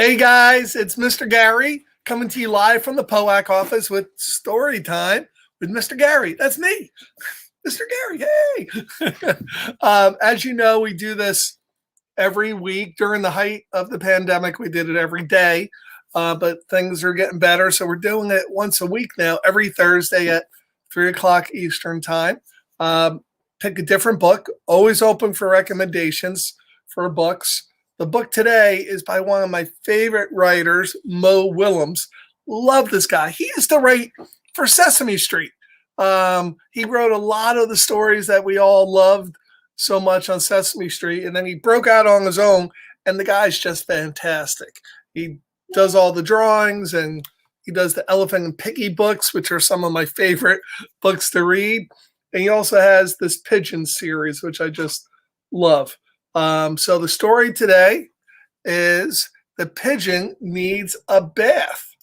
Hey guys, it's Mr. Gary coming to you live from the POAC office with Story Time with Mr. Gary. That's me, Mr. Gary. Hey. As you know, we do this every week. During the height of the pandemic, we did it every day, but things are getting better. So we're doing it once a week now, every Thursday at 3 o'clock Eastern Time. Pick a different book, always open for recommendations for books. The book today is by one of my favorite writers, Mo Willems. Love this guy. He used to write for Sesame Street. He wrote a lot of the stories that we all loved so much on Sesame Street, and then he broke out on his own, and the guy's just fantastic. He does all the drawings, and he does the Elephant and Piggy books, which are some of my favorite books to read. And he also has this Pigeon series, which I just love. So the story today is The Pigeon Needs a Bath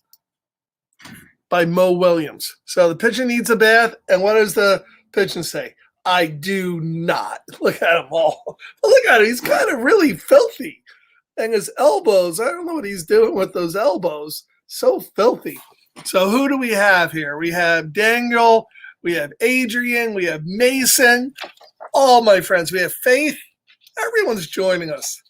by Mo Willems. So the pigeon needs a bath, and what does the pigeon say? I do not. Look at him all. Look at him. He's kind of really filthy. And his elbows, I don't know what he's doing with those elbows. So filthy. So who do we have here? We have Daniel, we have Adrian, we have Mason, all my friends. We have Faith. Everyone's joining us.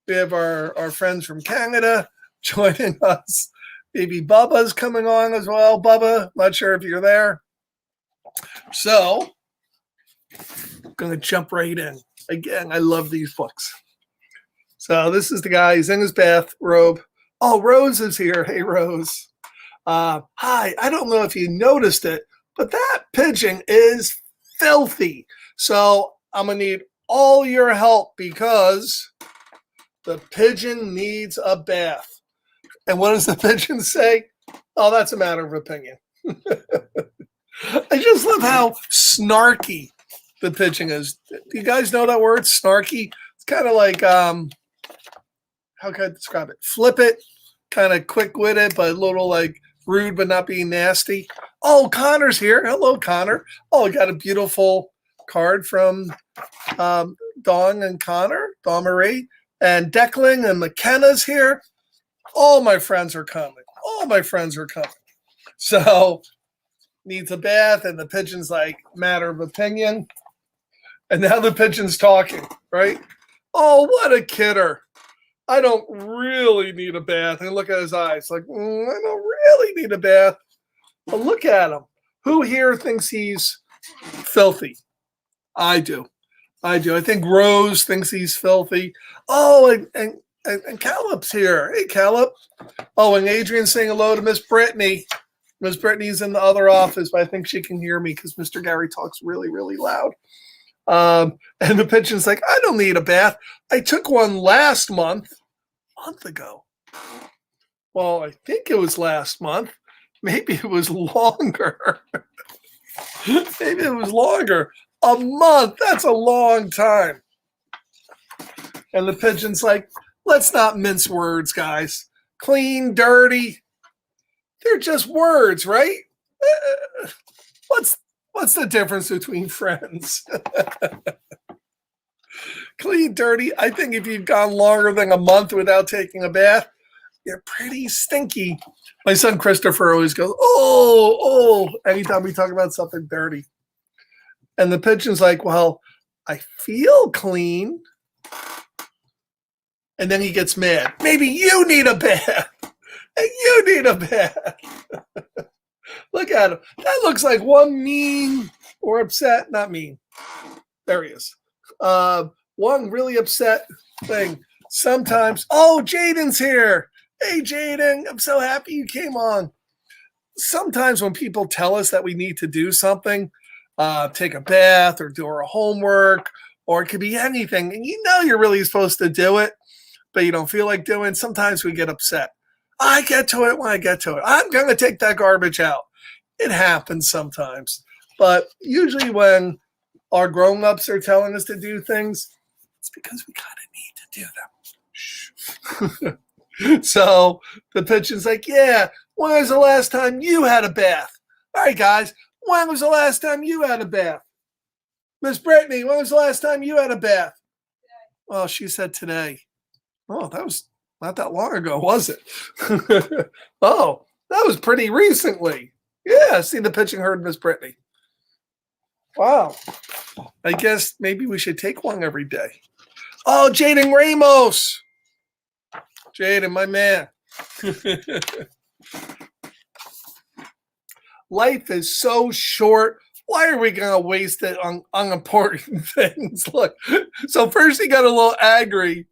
We have our friends from Canada joining us. Maybe Bubba's coming on as well. Bubba, not sure if you're there. So, I'm going to jump right in. Again, I love these books. So, this is the guy. He's in his bathrobe. Oh, Rose is here. Hey, Rose. Hi. I don't know if you noticed it, but that pigeon is filthy. So, I'm going to need all your help because the pigeon needs a bath. And what does the pigeon say? Oh, that's a matter of opinion. I just love how snarky the pigeon is. Do you guys know that word, snarky? It's kind of like, how can I describe it? Flip it, kind of quick-witted, but a little like rude, but not being nasty. Oh, Connor's here. Hello, Connor. Oh, we got a beautiful card from Dawn and Connor, Dawn Marie, and Declan and McKenna's here. All my friends are coming. All my friends are coming. So, needs a bath, and the pigeon's like, matter of opinion. And now the pigeon's talking, right? Oh, what a kidder. I don't really need a bath. And look at his eyes. Like, I don't really need a bath. But look at him. Who here thinks he's filthy? I do. I think Rose thinks he's filthy. Oh, and Caleb's here. Hey, Caleb. Oh, and Adrian's saying hello to Miss Brittany. Miss Brittany's in the other office, but I think she can hear me because Mr. Gary talks really, really loud. And the pigeon's like, I don't need a bath. I took one last month, a month ago. Well, I think it was last month. Maybe it was longer. Maybe it was longer. A month. That's a long time. And the pigeon's like, let's not mince words, guys. Clean, dirty. They're just words, right? What's the difference between friends? Clean, dirty. I think if you've gone longer than a month without taking a bath, you're pretty stinky. My son Christopher always goes, oh, anytime we talk about something dirty. And the pigeon's like, well, I feel clean. And then he gets mad. Maybe you need a bath. And you need a bath. Look at him. That looks like one mean or upset. Not mean. There he is. One really upset thing. Sometimes, oh, Jaden's here. Hey, Jaden. I'm so happy you came on. Sometimes when people tell us that we need to do something, take a bath or do our homework, or it could be anything, and you know you're really supposed to do it, but you don't feel like doing it, sometimes we get upset. I get to it when I get to it. I'm going to take that garbage out. It happens sometimes. But usually when our grown-ups are telling us to do things, it's because we kind of need to do them. Shh. So the pigeon's like, yeah, when was the last time you had a bath? All right, guys, when was the last time you had a bath? Miss Brittany, when was the last time you had a bath? Well, she said today. Oh, that was Not that long ago, was it? Oh, that was pretty recently. Yeah, see the pitching herd, Miss Brittany. Wow. I guess maybe we should take one every day. Oh, Jaden Ramos. Jaden, my man. Life is so short. Why are we going to waste it on unimportant things? Look, so first he got a little angry.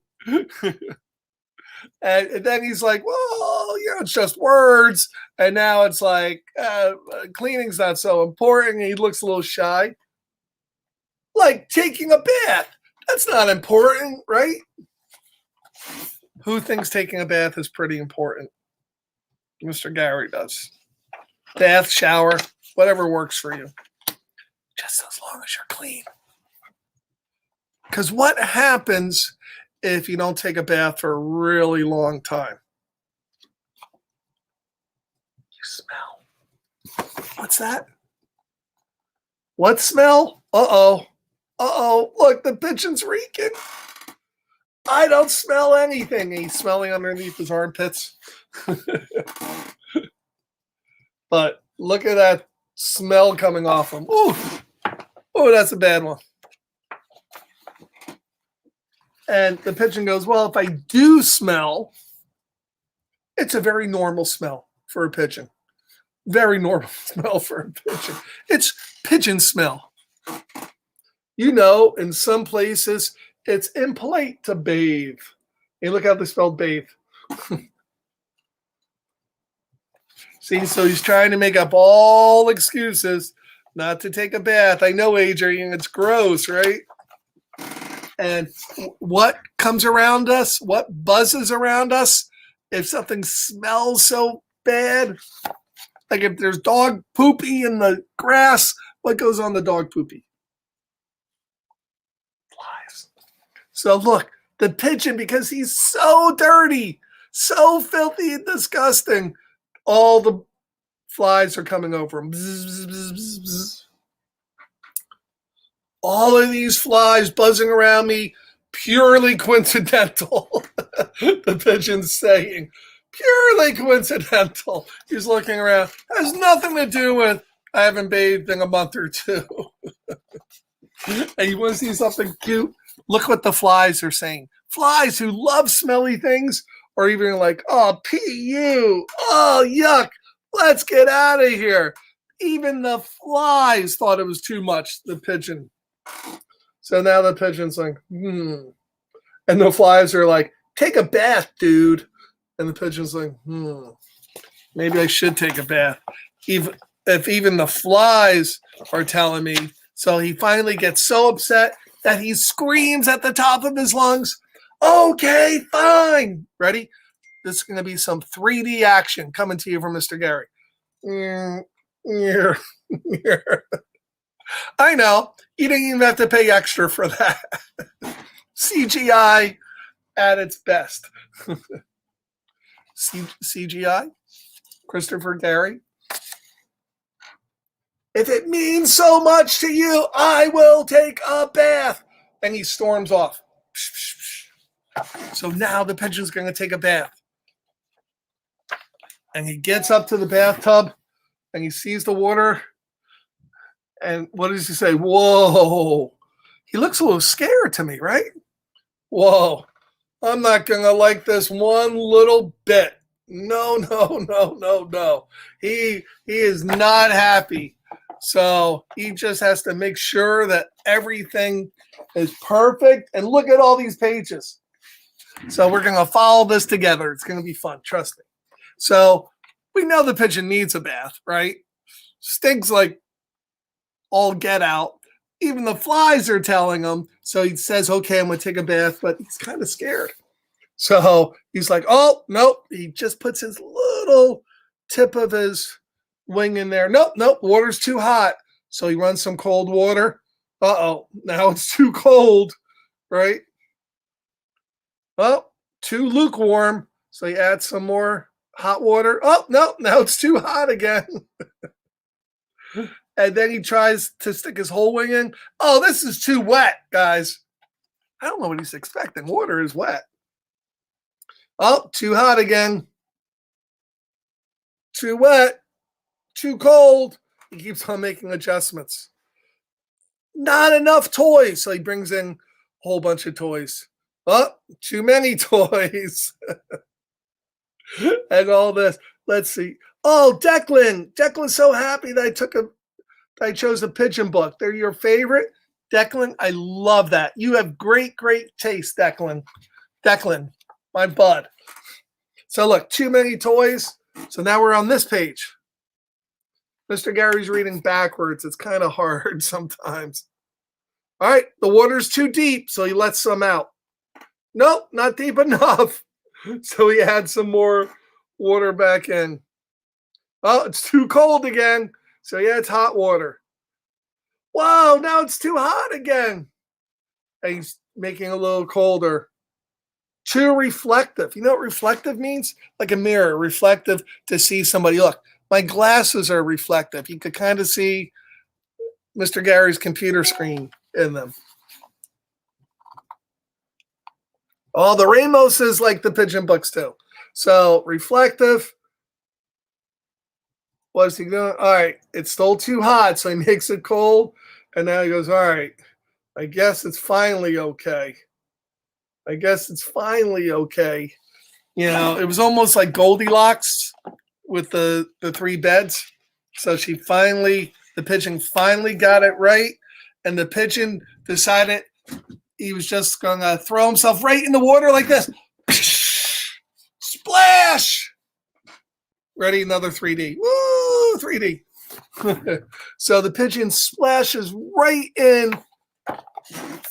And then he's like, well, it's just words. And now it's like, cleaning's not so important. He looks a little shy. Like taking a bath. That's not important, right? Who thinks taking a bath is pretty important? Mr. Gary does. Bath, shower, whatever works for you. Just as long as you're clean. Because what happens if you don't take a bath for a really long time? You smell. What's that? What smell? Uh-oh. Uh-oh. Look, the pigeon's reeking. I don't smell anything. He's smelling underneath his armpits. But look at that smell coming off him. Ooh. Oh, that's a bad one. And the pigeon goes, well, if I do smell, it's a very normal smell for a pigeon. Very normal smell for a pigeon. It's pigeon smell. In some places, it's impolite to bathe. Hey, look how they spelled bathe. See, so he's trying to make up all excuses not to take a bath. I know, Adrian, it's gross, right? And what comes around us, what buzzes around us, if something smells so bad, like if there's dog poopy in the grass, what goes on the dog poopy? Flies. So look, the pigeon, because he's so dirty, so filthy and disgusting, all the flies are coming over him. Bzz, bzz, bzz, bzz, bzz. All of these flies buzzing around me, purely coincidental. The pigeon's saying, purely coincidental. He's looking around. Has nothing to do with I haven't bathed in a month or two. And you want to see something cute? Look what the flies are saying. Flies who love smelly things are even like, oh, PU, oh, yuck, let's get out of here. Even the flies thought it was too much, the pigeon. So now the pigeon's like, And the flies are like, take a bath, dude. And the pigeon's like, maybe I should take a bath. If even the flies are telling me. So he finally gets so upset that he screams at the top of his lungs, okay, fine. Ready? This is going to be some 3D action coming to you from Mr. Gary. I know. You didn't even have to pay extra for that. CGI at its best. CGI? Christopher Gary? If it means so much to you, I will take a bath. And he storms off. So now the pigeon's going to take a bath. And he gets up to the bathtub and he sees the water. And what does he say? Whoa. He looks a little scared to me, right? Whoa. I'm not going to like this one little bit. No. He is not happy. So he just has to make sure that everything is perfect. And look at all these pages. So we're going to follow this together. It's going to be fun. Trust me. So we know the pigeon needs a bath, right? Stinks like all get out. Even the flies are telling him. So he says, okay, I'm going to take a bath, but he's kind of scared. So he's like, oh, nope. He just puts his little tip of his wing in there. Nope, water's too hot. So he runs some cold water. Uh-oh, now it's too cold, right? Well, too lukewarm. So he adds some more hot water. Oh, no, now it's too hot again. And then he tries to stick his whole wing in. Oh, this is too wet, guys. I don't know what he's expecting. Water is wet. Oh, too hot again. Too wet. Too cold. He keeps on making adjustments. Not enough toys. So he brings in a whole bunch of toys. Oh, too many toys. And all this. Let's see. Oh, Declan. Declan's so happy that I chose a pigeon book. They're your favorite. Declan, I love that. You have great, great taste, Declan. Declan, my bud. So look, too many toys. So now we're on this page. Mr. Gary's reading backwards. It's kind of hard sometimes. All right, the water's too deep, so he lets some out. Nope, not deep enough. So he adds some more water back in. Oh, it's too cold again. So yeah, it's hot water. Whoa, now it's too hot again. And he's making it a little colder. Too reflective. You know what reflective means? Like a mirror, reflective to see somebody. Look, my glasses are reflective. You could kind of see Mr. Gary's computer screen in them. Oh, the Ramos is like the pigeon books too. So reflective. What's he doing? All right, it's still too hot, so he makes it cold. And now he goes, all right, I guess it's finally okay. I guess it's finally okay. You know, it was almost like Goldilocks with the three beds. So the pigeon finally got it right. And the pigeon decided he was just going to throw himself right in the water like this. Splash! Ready, another 3D. Woo, 3D. So the pigeon splashes right in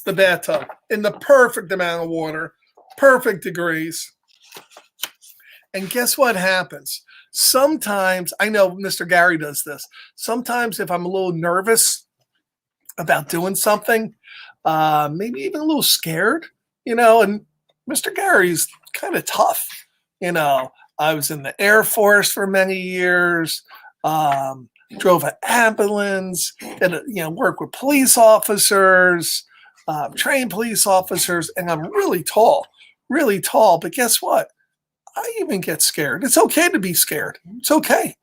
the bathtub in the perfect amount of water, perfect degrees. And guess what happens? Sometimes, I know Mr. Gary does this. Sometimes if I'm a little nervous about doing something, maybe even a little scared, and Mr. Gary's kind of tough. I was in the Air Force for many years, drove an ambulance, work with police officers, trained police officers, and I'm really tall. But guess what? I even get scared. It's okay to be scared. It's okay.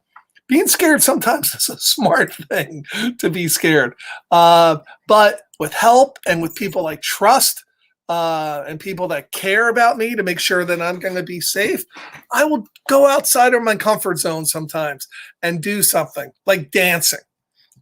Being scared sometimes is a smart thing to be scared. But with help and with people I trust and people that care about me to make sure that I'm going to be safe, I will go outside of my comfort zone sometimes and do something like dancing.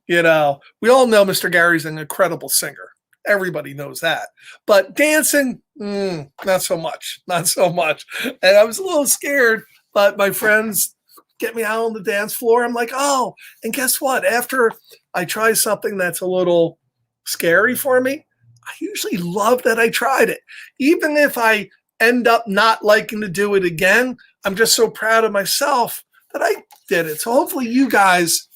We all know Mr. Gary's an incredible singer. Everybody knows that. But dancing, not so much. And I was a little scared, but my friends get me out on the dance floor. I'm like, oh, and guess what? After I try something that's a little scary for me, I usually love that I tried it. Even if I end up not liking to do it again, I'm just so proud of myself that I did it. So hopefully you guys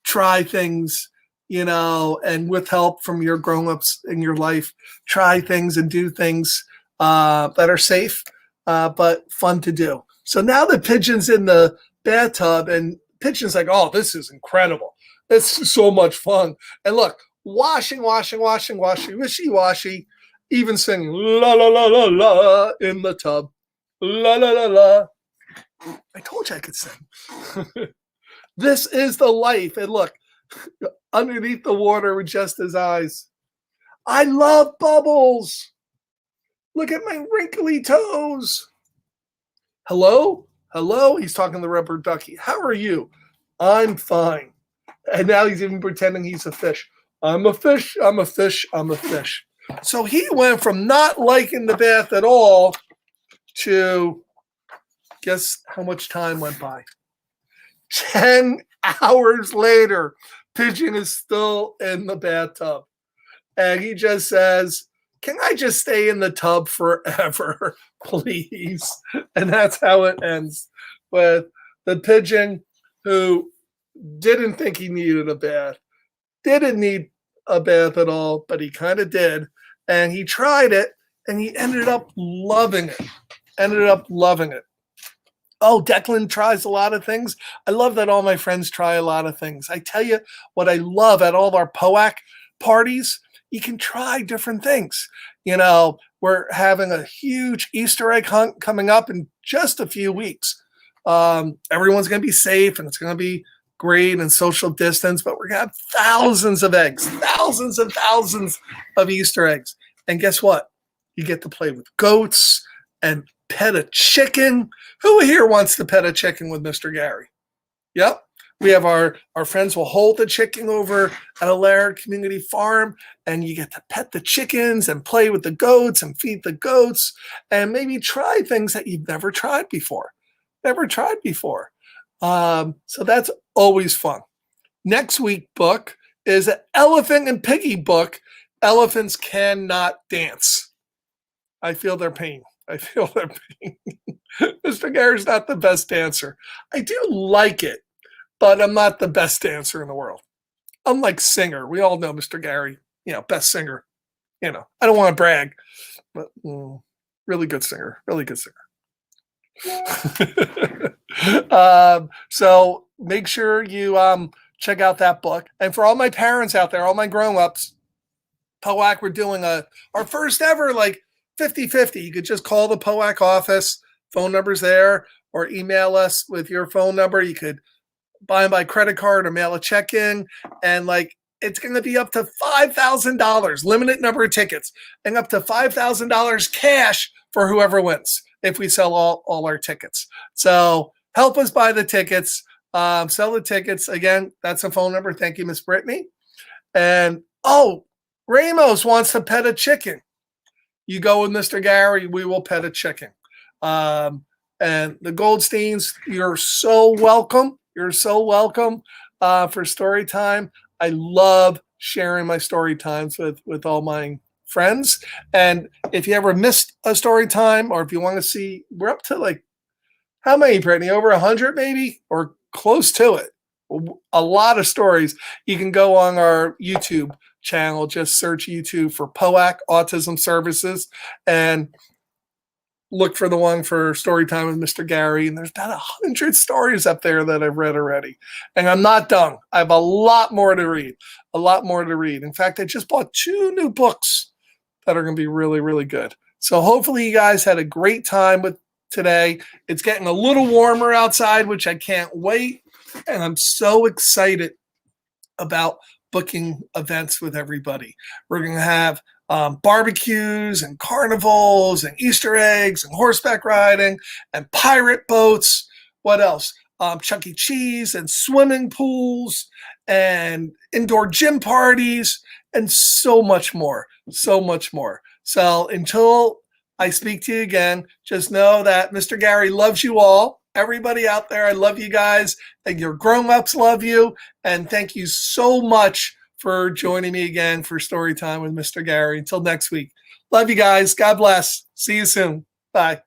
try things, and with help from your grown-ups in your life, try things and do things that are safe, but fun to do. So now the pigeon's in the bathtub, and pigeon's like, oh, this is incredible. This is so much fun. And look, washing, wishy-washy, even singing la la la la la in the tub. La la la la. I told you I could sing. This is the life. And look, underneath the water with just his eyes. I love bubbles. Look at my wrinkly toes. Hello? He's talking to the rubber ducky. How are you? I'm fine. And now he's even pretending he's a fish. I'm a fish. So he went from not liking the bath at all to, guess how much time went by? 10 hours later, Pigeon is still in the bathtub. And he just says, can I just stay in the tub forever, please? And that's how it ends, with the pigeon who didn't think he needed a bath, didn't need a bath at all, but he kind of did. And he tried it, and he ended up loving it. Oh, Declan tries a lot of things. I love that all my friends try a lot of things. I tell you what I love at all of our POAC parties, you can try different things. we're having a huge Easter egg hunt coming up in just a few weeks. Everyone's going to be safe and it's going to be great and social distance, but we're going to have thousands of eggs, thousands and thousands of Easter eggs. And guess what? You get to play with goats and pet a chicken. Who here wants to pet a chicken with Mr. Gary? Yep. We have our friends will hold the chicken over at a Laird Community Farm, and you get to pet the chickens and play with the goats and feed the goats and maybe try things that you've never tried before. So that's always fun. Next week book is an Elephant and Piggy book. Elephants cannot dance. I feel their pain. Mr. Gary's not the best dancer. I do like it, but I'm not the best dancer in the world. Unlike singer, we all know Mr. Gary, best singer. I don't want to brag, but really good singer. So make sure you check out that book. And for all my parents out there, all my grown-ups, POAC, we're doing our first ever 50-50. You could just call the POAC office. Phone number's there, or email us with your phone number. You could buy them by credit card or mail a check in, and it's going to be up to $5,000, limited number of tickets, and up to $5,000 cash for whoever wins if we sell all our tickets. So help us buy the tickets, sell the tickets. Again, that's a phone number. Thank you, Miss Brittany. And Ramos wants to pet a chicken. You go with Mr. Gary, we will pet a chicken. And the Goldsteins, you're so welcome. You're so welcome for story time. I love sharing my story times with all my friends. And if you ever missed a story time, or if you want to see, we're up to how many, Brittany? Over 100 maybe, or close to it. A lot of stories. You can go on our YouTube channel, just search YouTube for POAC Autism Services and look for the one for story time with Mr. Gary. And there's about 100 stories up there that I've read already. And I'm not done. I have a lot more to read. In fact, I just bought 2 new books that are going to be really, really good. So hopefully you guys had a great time with today. It's getting a little warmer outside, which I can't wait. And I'm so excited about booking events with everybody. We're going to have barbecues and carnivals and Easter eggs and horseback riding and pirate boats. What else? Chuck E. Cheese and swimming pools and indoor gym parties and so much more. So until I speak to you again, just know that Mr. Gary loves you all. Everybody out there, I love you guys, and your grown-ups love you. And thank you so much for joining me again for Story Time with Mr. Gary. Until next week. Love you guys. God bless. See you soon. Bye.